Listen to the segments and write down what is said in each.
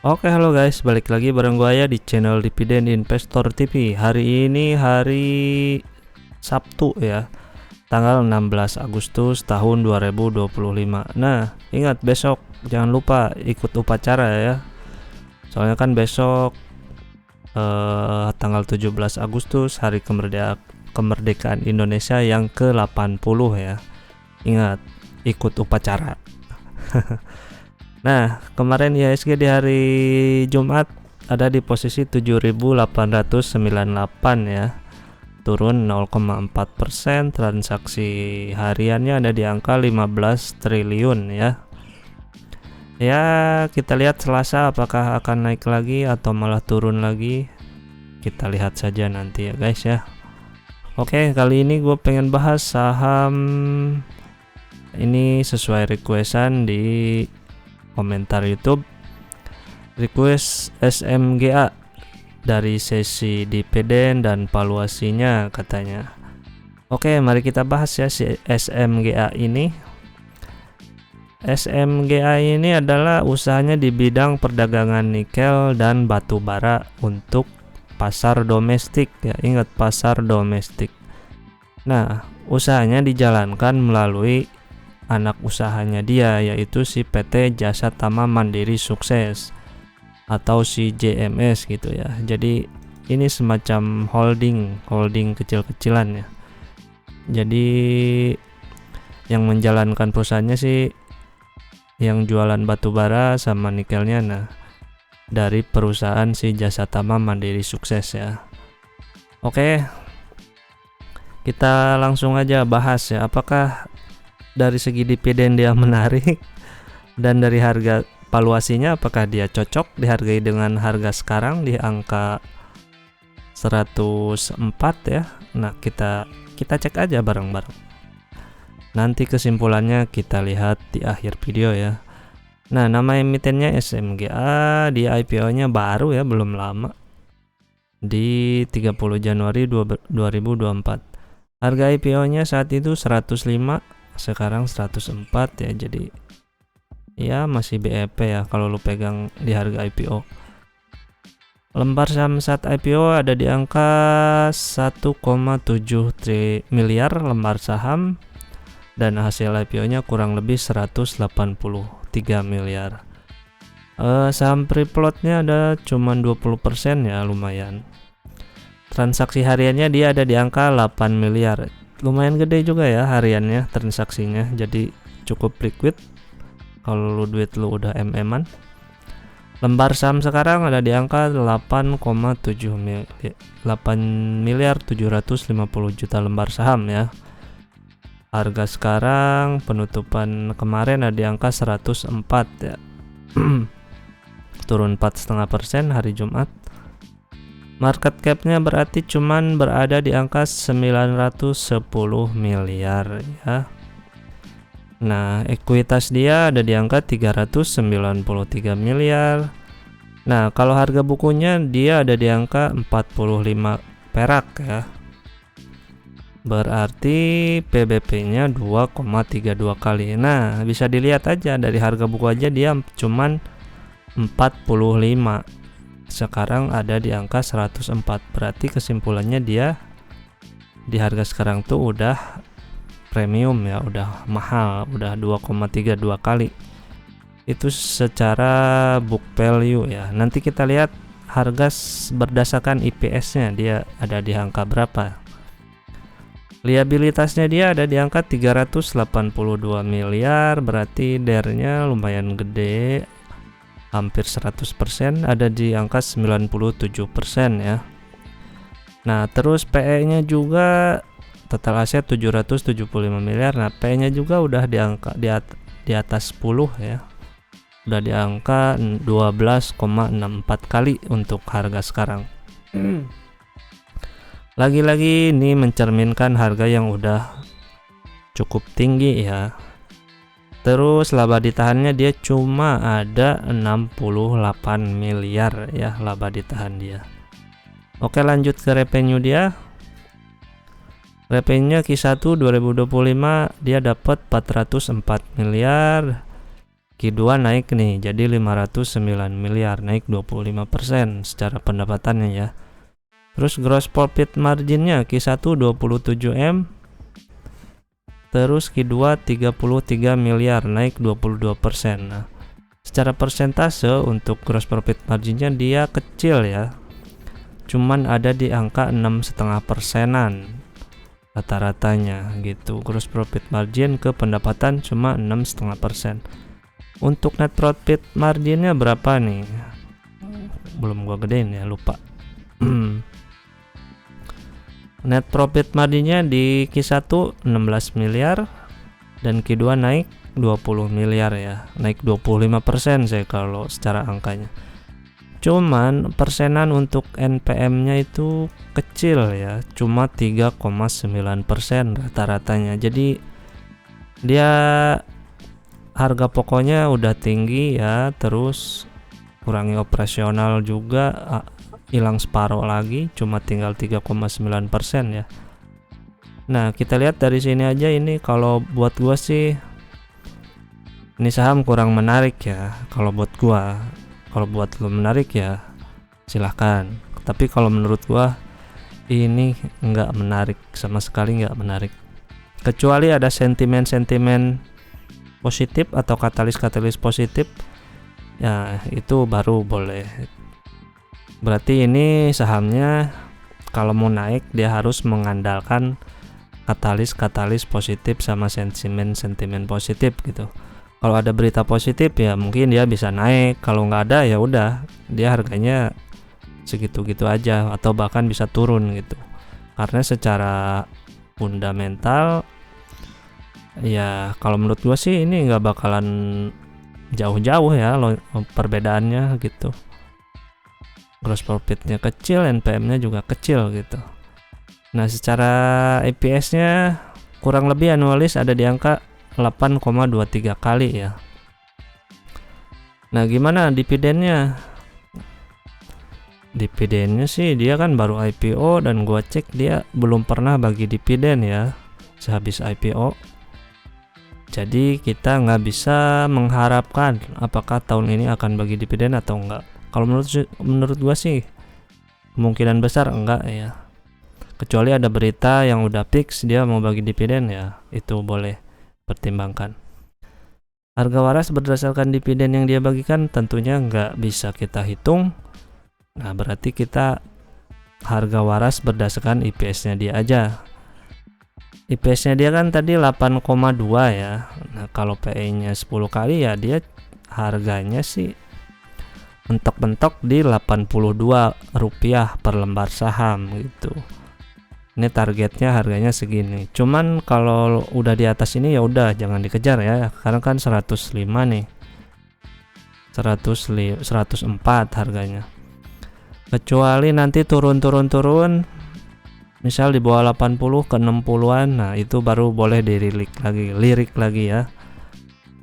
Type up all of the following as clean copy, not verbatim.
Oke, halo guys, balik lagi bareng gua ya di channel Dividen Investor TV. Hari ini hari Sabtu ya, tanggal 16 Agustus tahun 2025. Nah, ingat besok jangan lupa ikut upacara ya. Soalnya kan besok tanggal 17 Agustus hari kemerdekaan Indonesia yang ke-80 ya. Ingat, ikut upacara. Nah, kemarin IHSG di hari Jumat ada di posisi 7.898 ya, turun 0,4%. Transaksi hariannya ada di angka 15 triliun ya. Ya, kita lihat Selasa apakah akan naik lagi atau malah turun lagi. Kita lihat saja nanti ya guys ya. Oke, kali ini gue pengen bahas saham ini sesuai requestan di komentar YouTube, request SMGA dari sesi dividen dan valuasinya katanya. Oke, mari kita bahas ya si SMGA ini. SMGA ini adalah usahanya di bidang perdagangan nikel dan batu bara untuk pasar domestik ya, ingat pasar domestik. Nah, usahanya dijalankan melalui anak usahanya dia, yaitu si PT Jasa Tama Mandiri Sukses atau si JMS gitu ya. Jadi ini semacam holding kecil-kecilan ya. Jadi yang menjalankan perusahaannya sih yang jualan batu bara sama nikelnya, nah dari perusahaan si Jasa Tama Mandiri Sukses ya. Oke, kita langsung aja bahas ya, apakah dari segi dividen dia menarik, dan dari harga valuasinya apakah dia cocok dihargai dengan harga sekarang di angka 104 ya. Nah, kita cek aja bareng-bareng. Nanti kesimpulannya kita lihat di akhir video ya. Nah, nama emitennya SMGA, di IPO-nya baru ya, belum lama, di 30 Januari 2024. Harga IPO-nya saat itu 105, sekarang 104 ya, jadi ya masih BEP ya kalau lu pegang di harga IPO. Lembar saham saat IPO ada di angka 1,7 miliar lembar saham, dan hasil IPO-nya kurang lebih 183 miliar. Saham free float-nya ada cuman 20% ya, lumayan. Transaksi hariannya dia ada di angka 8 miliar. Lumayan gede juga ya hariannya transaksinya, jadi cukup liquid kalau lu duit lu udah MM-an. Lembar saham sekarang ada di angka 8,7 miliar 750 juta lembar saham ya. Harga sekarang penutupan kemarin ada di angka 104 ya. Turun 4,5% hari Jumat. Market cap-nya berarti cuman berada di angka 910 miliar ya. Nah, ekuitas dia ada di angka 393 miliar. Nah, kalau harga bukunya dia ada di angka 45 perak ya. Berarti PBP-nya 2,32 kali. Nah, bisa dilihat aja dari harga buku aja dia cuman 45. Sekarang ada di angka 104. Berarti kesimpulannya dia di harga sekarang tuh udah premium ya, udah mahal, udah 2,32 kali. Itu secara book value ya. Nanti kita lihat harga berdasarkan IPS-nya dia ada di angka berapa. Liabilitasnya dia ada di angka 382 miliar, berarti DER-nya lumayan gede, hampir 100%, ada di angka 97% ya. Nah, terus PE-nya juga total aset 775 miliar. Nah, PE-nya juga udah di angka di atas 10 ya. Udah di angka 12,64 kali untuk harga sekarang. Lagi-lagi ini mencerminkan harga yang udah cukup tinggi ya. Terus laba ditahannya dia cuma ada 68 miliar ya, laba ditahan dia. Oke, lanjut ke revenue dia. Revenue Q1 2025 dia dapat 404 miliar. Q2 naik nih jadi 509 miliar, naik 25% secara pendapatannya ya. Terus gross profit marginnya Q1 27M, terus Q2 33 miliar, naik 22%. Nah, secara persentase untuk gross profit marginnya dia kecil ya, cuman ada di angka 6,5%-an rata-ratanya gitu. Gross profit margin ke pendapatan cuma 6,5%. Untuk net profit marginnya berapa nih? Belum gua gedein ya, lupa. Net profit marginnya di Q1 16 miliar dan Q2 naik 20 miliar ya, naik 25% saya kalau secara angkanya. Cuman persenan untuk NPM-nya itu kecil ya, cuma 3,9% rata-ratanya. Jadi dia harga pokoknya udah tinggi ya, terus kurangi operasional juga hilang separuh lagi, cuma tinggal 3,9% ya. Nah, kita lihat dari sini aja, ini kalau buat gua sih ini saham kurang menarik ya kalau buat gua. Kalau buat lo menarik ya silahkan, tapi kalau menurut gua ini nggak menarik, sama sekali nggak menarik, kecuali ada sentimen-sentimen positif atau katalis-katalis positif ya, itu baru boleh. Berarti ini sahamnya kalau mau naik dia harus mengandalkan katalis-katalis positif sama sentimen-sentimen positif gitu. Kalau ada berita positif ya mungkin dia bisa naik, kalau nggak ada ya udah dia harganya segitu-gitu aja atau bahkan bisa turun gitu. Karena secara fundamental ya kalau menurut gua sih ini nggak bakalan jauh-jauh ya perbedaannya gitu. Gross profitnya kecil, NPM-nya juga kecil gitu. Nah, secara EPS-nya kurang lebih anualis ada di angka 8,23 kali ya. Nah, gimana dividennya? Dividennya sih dia kan baru IPO dan gua cek dia belum pernah bagi dividen ya sehabis IPO. Jadi kita nggak bisa mengharapkan apakah tahun ini akan bagi dividen atau enggak. Kalau menurut gua sih kemungkinan besar enggak ya. Kecuali ada berita yang udah fix dia mau bagi dividen ya, itu boleh pertimbangkan. Harga waras berdasarkan dividen yang dia bagikan tentunya nggak bisa kita hitung. Nah, berarti kita harga waras berdasarkan IPS-nya dia aja. IPS-nya dia kan tadi 8,2 ya. Nah, kalau PE-nya 10 kali ya dia harganya sih mentok-mentok di Rp82 per lembar saham gitu. Ini targetnya harganya segini. Cuman kalau udah di atas ini ya udah jangan dikejar ya. Karena kan 105 nih. 104 harganya. Kecuali nanti turun. Misal di bawah 80 ke 60-an. Nah, itu baru boleh lirik lagi ya.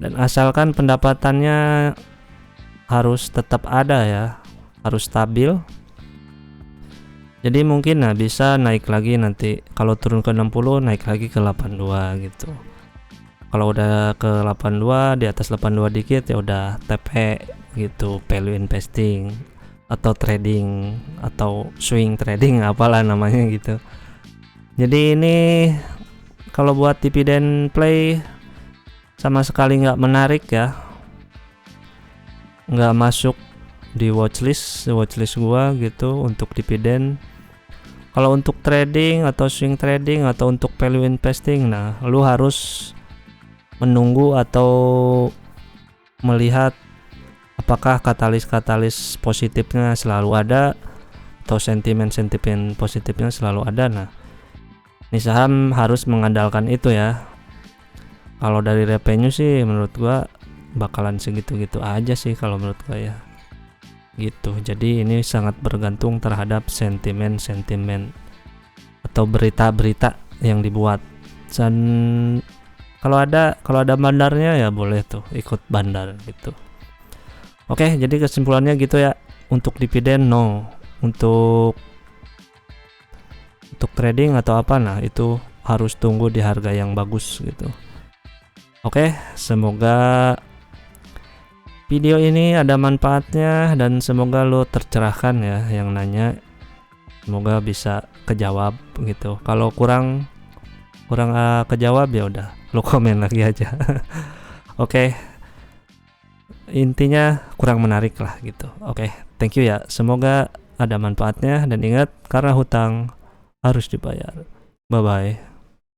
Dan asalkan pendapatannya harus tetap ada ya. Harus stabil. Jadi mungkin bisa naik lagi nanti, kalau turun ke 60 naik lagi ke 82 gitu. Kalau udah ke 82, di atas 82 dikit ya udah TP gitu, value investing atau trading atau swing trading apalah namanya gitu. Jadi ini kalau buat dividen play sama sekali nggak menarik ya, nggak masuk di watchlist gua gitu untuk dividen. Kalau untuk trading atau swing trading atau untuk value investing, nah lu harus menunggu atau melihat apakah katalis positifnya selalu ada atau sentimen positifnya selalu ada. Nah, ini saham harus mengandalkan itu ya. Kalau dari revenue sih menurut gua bakalan segitu-gitu aja sih kalau menurut gua ya. Gitu. Jadi ini sangat bergantung terhadap sentimen atau berita-berita yang dibuat. Dan kalau ada bandarnya ya boleh tuh ikut bandar gitu. Oke, jadi kesimpulannya gitu ya. Untuk dividen no, untuk trading atau apa, nah itu harus tunggu di harga yang bagus gitu. Oke, semoga video ini ada manfaatnya dan semoga lo tercerahkan ya yang nanya, semoga bisa kejawab gitu. Kalau kurang kejawab ya udah lo komen lagi aja. Oke. Intinya kurang menarik lah gitu. Oke, thank you ya. Semoga ada manfaatnya dan ingat karena hutang harus dibayar. Bye bye.